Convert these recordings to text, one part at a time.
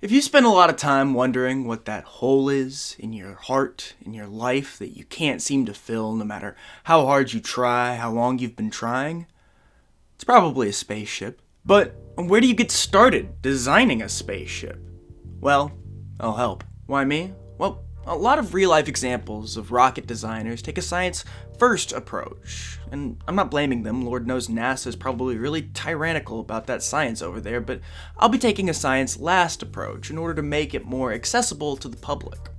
If you spend a lot of time wondering what that hole is in your heart, in your life, that you can't seem to fill no matter how hard you try, how long you've been trying, it's probably a spaceship. But where do you get started designing a spaceship? Well, I'll help. Why me? Well, a lot of real-life examples of rocket designers take a science-first approach. And I'm not blaming them, Lord knows NASA's probably really tyrannical about that science over there, but I'll be taking a science-last approach in order to make it more accessible to the public.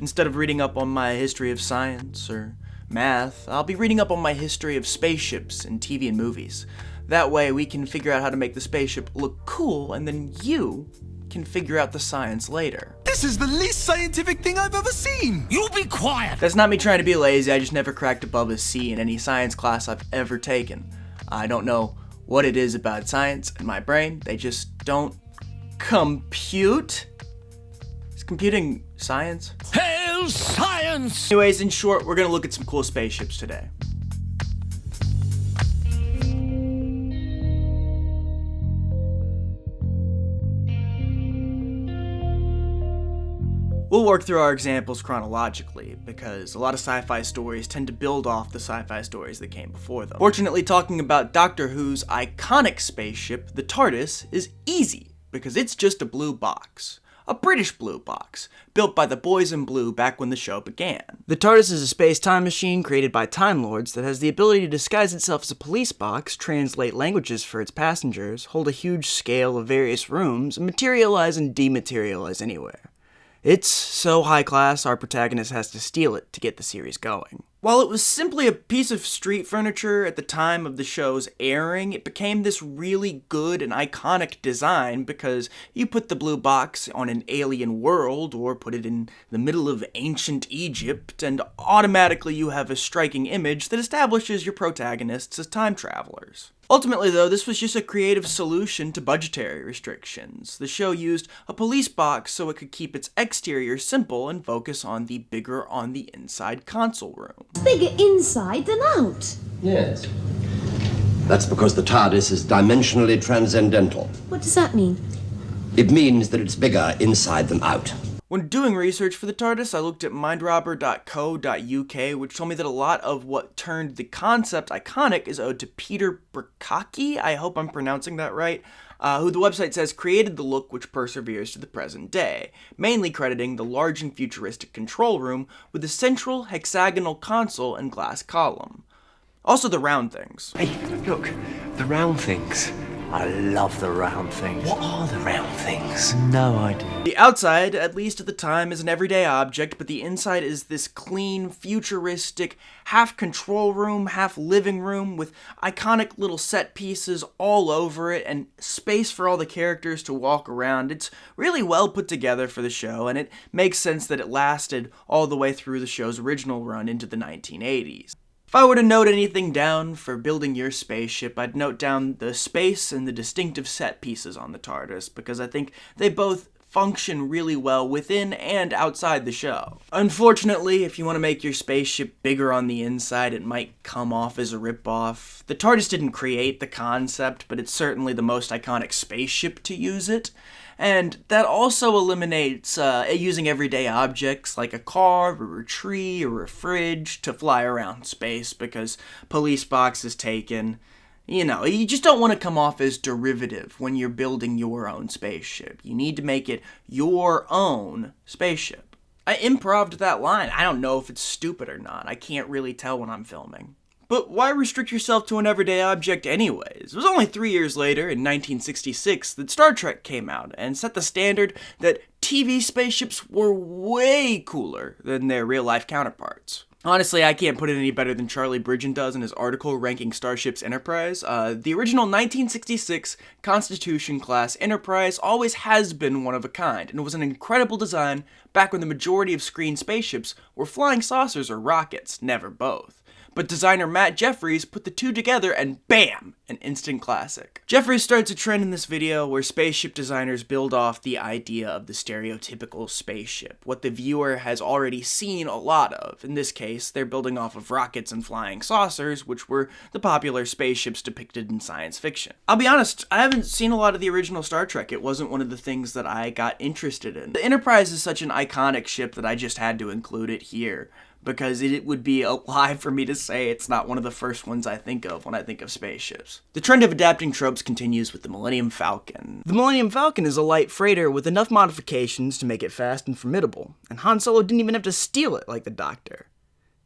Instead of reading up on my history of science or math, I'll be reading up on my history of spaceships in TV and movies. That way we can figure out how to make the spaceship look cool, and then you can figure out the science later. This is the least scientific thing I've ever seen! You be quiet! That's not me trying to be lazy, I just never cracked above a C in any science class I've ever taken. I don't know what it is about science in my brain, they just don't compute. Is computing science? Hail science! Anyways, in short, we're gonna look at some cool spaceships today. We'll work through our examples chronologically, because a lot of sci-fi stories tend to build off the sci-fi stories that came before them. Fortunately, talking about Doctor Who's iconic spaceship, the TARDIS, is easy, because it's just a blue box. A British blue box, built by the boys in blue back when the show began. The TARDIS is a space-time machine created by Time Lords that has the ability to disguise itself as a police box, translate languages for its passengers, hold a huge scale of various rooms, and materialize and dematerialize anywhere. It's so high class, our protagonist has to steal it to get the series going. While it was simply a piece of street furniture at the time of the show's airing, it became this really good and iconic design because you put the blue box on an alien world or put it in the middle of ancient Egypt, and automatically you have a striking image that establishes your protagonists as time travelers. Ultimately, though, this was just a creative solution to budgetary restrictions. The show used a police box so it could keep its exterior simple and focus on the bigger on the inside console room. It's bigger inside than out. Yes. That's because the TARDIS is dimensionally transcendental. What does that mean? It means that it's bigger inside than out. When doing research for the TARDIS, I looked at mindrobber.co.uk, which told me that a lot of what turned the concept iconic is owed to Peter Burkacki, I hope I'm pronouncing that right, who the website says created the look which perseveres to the present day, mainly crediting the large and futuristic control room with a central hexagonal console and glass column. Also the round things. Hey, look, the round things. I love the round things. What are the round things? No idea. The outside, at least at the time, is an everyday object, but the inside is this clean, futuristic, half control room, half living room with iconic little set pieces all over it and space for all the characters to walk around. It's really well put together for the show, and it makes sense that it lasted all the way through the show's original run into the 1980s. If I were to note anything down for building your spaceship, I'd note down the space and the distinctive set pieces on the TARDIS, because I think they both function really well within and outside the show. Unfortunately, if you want to make your spaceship bigger on the inside, it might come off as a ripoff. The TARDIS didn't create the concept, but it's certainly the most iconic spaceship to use it. And that also eliminates using everyday objects like a car, or a tree, or a fridge to fly around space because police box is taken. You know, you just don't want to come off as derivative when you're building your own spaceship. You need to make it your own spaceship. I improv'd that line. I don't know if it's stupid or not. I can't really tell when I'm filming. But why restrict yourself to an everyday object anyways? It was only 3 years later, in 1966, that Star Trek came out and set the standard that TV spaceships were way cooler than their real-life counterparts. Honestly, I can't put it any better than Charlie Bridgen does in his article ranking Starship's Enterprise. The original 1966 Constitution-class Enterprise always has been one of a kind, and was an incredible design back when the majority of screen spaceships were flying saucers or rockets, never both. but designer Matt Jeffries put the two together and bam, an instant classic. Jeffries starts a trend in this video where spaceship designers build off the idea of the stereotypical spaceship, what the viewer has already seen a lot of. In this case, they're building off of rockets and flying saucers, which were the popular spaceships depicted in science fiction. I'll be honest, I haven't seen a lot of the original Star Trek. It wasn't one of the things that I got interested in. The Enterprise is such an iconic ship that I just had to include it here, because it would be a lie for me to say it's not one of the first ones I think of when I think of spaceships. The trend of adapting tropes continues with the Millennium Falcon. The Millennium Falcon is a light freighter with enough modifications to make it fast and formidable, and Han Solo didn't even have to steal it like the Doctor.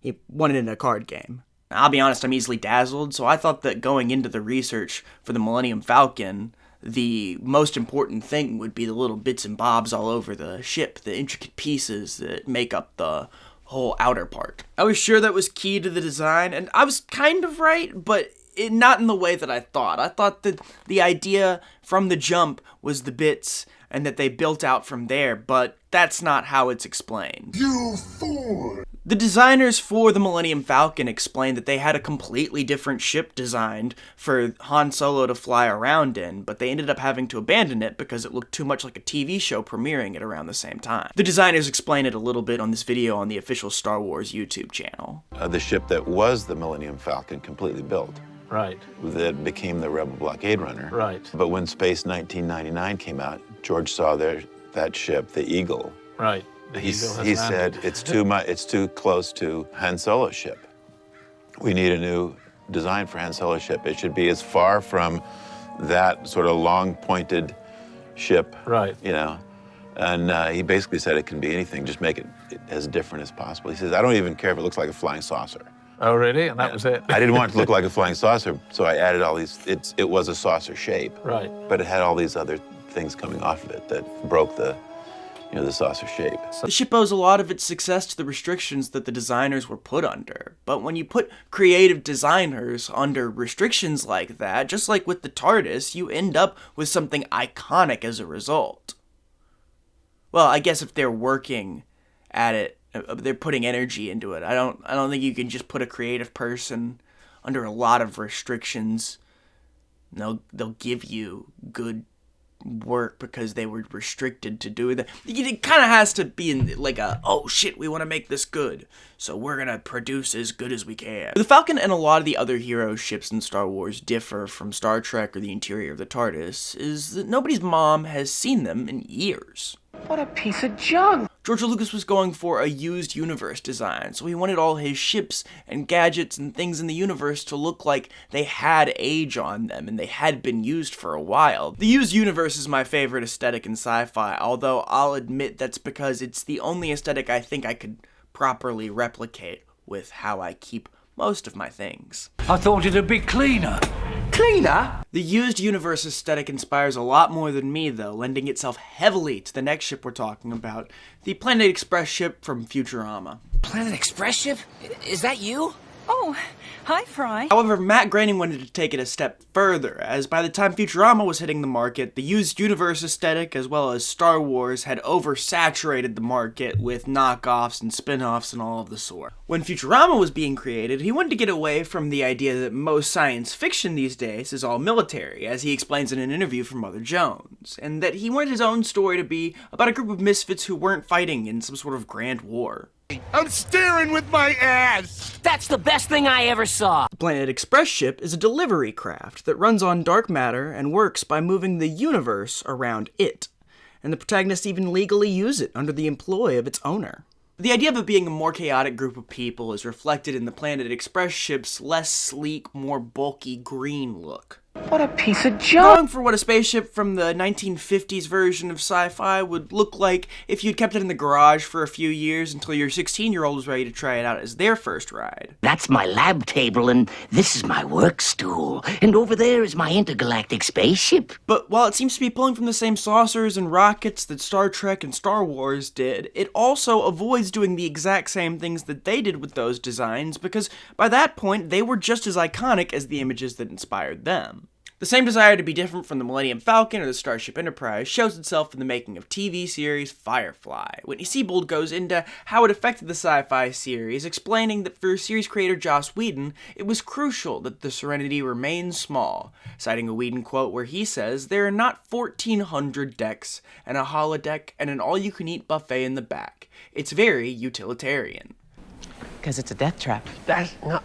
He won it in a card game. I'll be honest, I'm easily dazzled, so I thought that going into the research for the Millennium Falcon, the most important thing would be the little bits and bobs all over the ship, the intricate pieces that make up the whole outer part. I was sure that was key to the design, and I was kind of right, but not in the way that I thought. I thought that the idea from the jump was the bits and that they built out from there, but that's not how it's explained. You fool! The designers for the Millennium Falcon explained that they had a completely different ship designed for Han Solo to fly around in, but they ended up having to abandon it because it looked too much like a TV show premiering at around the same time. The designers explain it a little bit on this video on the official Star Wars YouTube channel. The ship that was the Millennium Falcon completely built. Right. That became the Rebel blockade runner. Right. But when Space 1999 came out, George saw that ship, the Eagle. Right. He said, it's too close to Han Solo's ship. We need a new design for Han Solo's ship. It should be as far from that sort of long pointed ship. Right. You know. And he basically said it can be anything, just make it as different as possible. He says, I don't even care if it looks like a flying saucer. Oh, really? And that was it? I didn't want it to look like a flying saucer, so I added all these, it was a saucer shape. Right. But it had all these other things coming off of it that broke the saucer shape. The ship owes a lot of its success to the restrictions that the designers were put under. But when you put creative designers under restrictions like that, just like with the TARDIS, you end up with something iconic as a result. Well, I guess if they're working at it, they're putting energy into it. I don't think you can just put a creative person under a lot of restrictions. They'll give you good work because they were restricted to do that. It kind of has to be in like a, oh shit, we want to make this good, so we're gonna produce as good as we can. The Falcon and a lot of the other hero ships in Star Wars differ from Star Trek or the interior of the TARDIS is that nobody's mom has seen them in years. What a piece of junk! George Lucas was going for a used universe design, so he wanted all his ships and gadgets and things in the universe to look like they had age on them and they had been used for a while. The used universe is my favorite aesthetic in sci-fi, although I'll admit that's because it's the only aesthetic I think I could properly replicate with how I keep most of my things. I thought it'd be cleaner. Cleaner? The used universe aesthetic inspires a lot more than me, though, lending itself heavily to the next ship we're talking about, the Planet Express ship from Futurama. Planet Express ship? Is that you? Oh, hi, Fry. However, Matt Groening wanted to take it a step further, as by the time Futurama was hitting the market, the used universe aesthetic, as well as Star Wars, had oversaturated the market with knockoffs and spin-offs and all of the sort. When Futurama was being created, he wanted to get away from the idea that most science fiction these days is all military, as he explains in an interview from Mother Jones, and that he wanted his own story to be about a group of misfits who weren't fighting in some sort of grand war. I'm staring with my ass! That's the best thing I ever saw! The Planet Express ship is a delivery craft that runs on dark matter and works by moving the universe around it, and the protagonists even legally use it under the employ of its owner. The idea of it being a more chaotic group of people is reflected in the Planet Express ship's less sleek, more bulky green look. What a piece of junk! Going for what a spaceship from the 1950s version of sci-fi would look like if you'd kept it in the garage for a few years until your 16-year-old was ready to try it out as their first ride. That's my lab table, and this is my work stool, and over there is my intergalactic spaceship. But while it seems to be pulling from the same saucers and rockets that Star Trek and Star Wars did, it also avoids doing the exact same things that they did with those designs, because by that point, they were just as iconic as the images that inspired them. The The same desire to be different from the Millennium Falcon or the Starship Enterprise shows itself in the making of TV series Firefly. Whitney Seibold goes into how it affected the sci-fi series, explaining that for series creator Joss Whedon, it was crucial that the Serenity remain small, citing a Whedon quote where he says, "There are not 1,400 decks, and a holodeck, and an all-you-can-eat buffet in the back. It's very utilitarian." Because it's a death trap. That's not...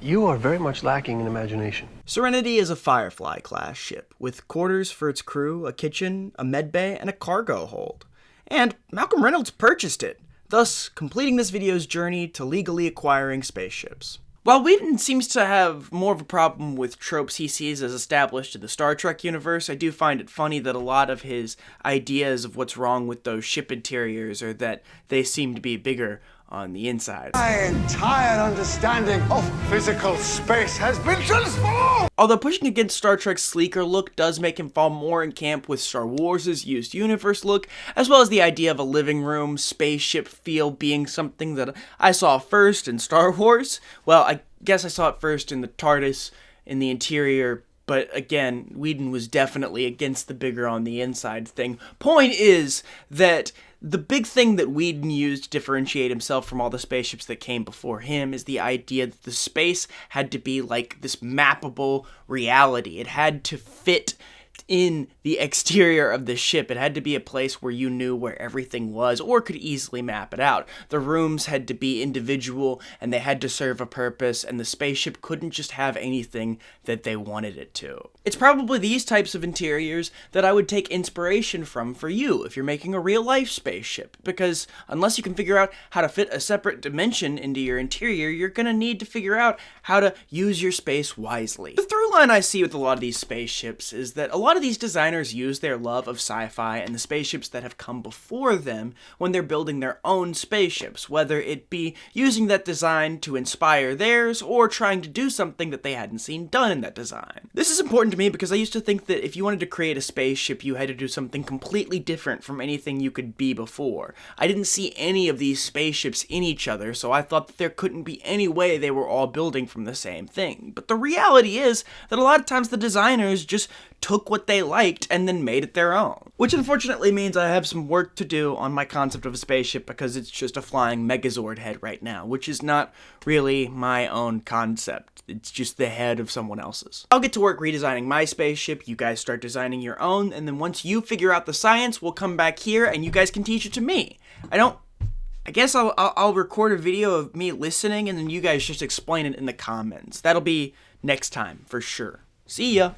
You are very much lacking in imagination. Serenity is a Firefly-class ship, with quarters for its crew, a kitchen, a medbay, and a cargo hold. And Malcolm Reynolds purchased it, thus completing this video's journey to legally acquiring spaceships. While Whedon seems to have more of a problem with tropes he sees as established in the Star Trek universe, I do find it funny that a lot of his ideas of what's wrong with those ship interiors are that they seem to be bigger on the inside. My entire understanding of physical space has been transformed! Although pushing against Star Trek's sleeker look does make him fall more in camp with Star Wars' used universe look, as well as the idea of a living room, spaceship feel being something that I saw first in Star Wars. Well, I guess I saw it first in the TARDIS, in the interior, but again, Whedon was definitely against the bigger on the inside thing. Point is that the big thing that Whedon used to differentiate himself from all the spaceships that came before him is the idea that the space had to be like this mappable reality. It had to fit in the exterior of the ship. It had to be a place where you knew where everything was or could easily map it out. The rooms had to be individual and they had to serve a purpose, and the spaceship couldn't just have anything that they wanted it to. It's probably these types of interiors that I would take inspiration from for you if you're making a real-life spaceship, because unless you can figure out how to fit a separate dimension into your interior, you're gonna need to figure out how to use your space wisely. The through line I see with a lot of these spaceships is that a lot of these designers use their love of sci-fi and the spaceships that have come before them when they're building their own spaceships, whether it be using that design to inspire theirs or trying to do something that they hadn't seen done in that design. This is important to me because I used to think that if you wanted to create a spaceship, you had to do something completely different from anything you could be before. I didn't see any of these spaceships in each other, so I thought that there couldn't be any way they were all building from the same thing. But the reality is that a lot of times the designers just took what they liked and then made it their own. Which unfortunately means I have some work to do on my concept of a spaceship because it's just a flying Megazord head right now, which is not really my own concept. It's just the head of someone else's. I'll get to work redesigning my spaceship, you guys start designing your own, and then once you figure out the science, we'll come back here and you guys can teach it to me. I guess I'll record a video of me listening and then you guys just explain it in the comments. That'll be next time, for sure. See ya!